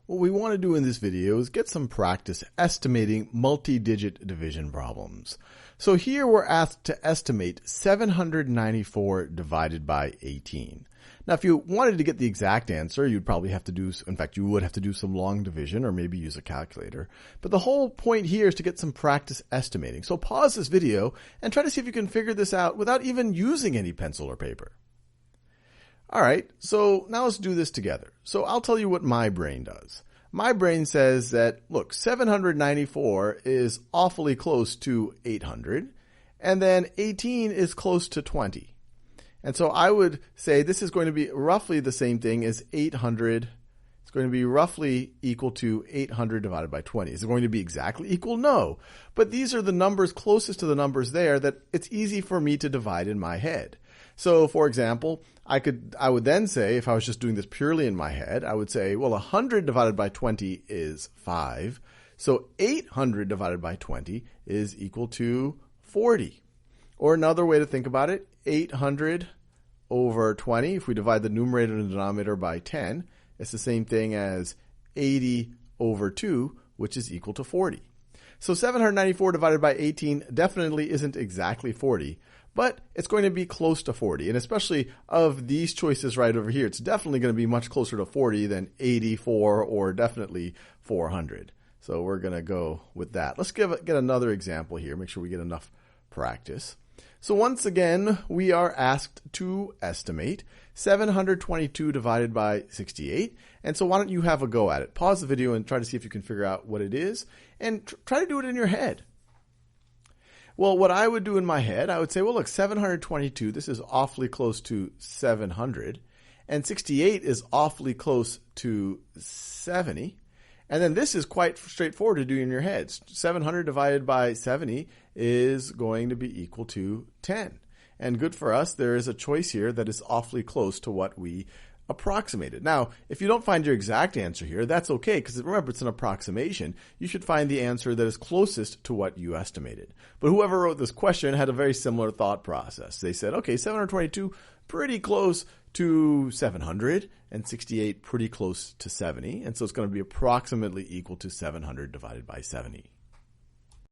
What we want to do in this video is get some practice estimating multi-digit division problems. So here we're asked to estimate 794 divided by 18. Now if you wanted to get the exact answer, you'd probably have to do, in fact you would have to do some long division or maybe use a calculator. But the whole point here is to get some practice estimating. So pause this video and try to see if you can figure this out without even using any pencil or paper. Alright, so now let's do this together. So I'll tell you what my brain does. My brain says that, look, 794 is awfully close to 800, and then 18 is close to 20. And so I would say this is going to be roughly the same thing as 800. It's going to be roughly equal to 800 divided by 20. Is it going to be exactly equal? No. But these are the numbers closest to the numbers there that it's easy for me to divide in my head. So, for example, I would then say, if I was just doing this purely in my head, I would say, well, 100 divided by 20 is 5. So 800 divided by 20 is equal to 40. Or another way to think about it, 800 over 20, if we divide the numerator and the denominator by 10, it's the same thing as 80 over 2, which is equal to 40. So 794 divided by 18 definitely isn't exactly 40, but it's going to be close to 40. And especially of these choices right over here, it's definitely going to be much closer to 40 than 84 or definitely 400. So we're going to go with that. Let's get another example here, make sure we get enough practice. So once again, we are asked to estimate 722 divided by 68. And so why don't you have a go at it? Pause the video and try to see if you can figure out what it is, and try to do it in your head. Well, what I would do in my head, I would say, well, look, 722, this is awfully close to 700, and 68 is awfully close to 70. And then this is quite straightforward to do in your heads. 700 divided by 70 is going to be equal to 10. And good for us, there is a choice here that is awfully close to what we approximated. Now, if you don't find your exact answer here, that's okay, because remember, it's an approximation. You should find the answer that is closest to what you estimated. But whoever wrote this question had a very similar thought process. They said, okay, 722, pretty close to 700, and 68 pretty close to 70, and so it's going to be approximately equal to 700 divided by 70.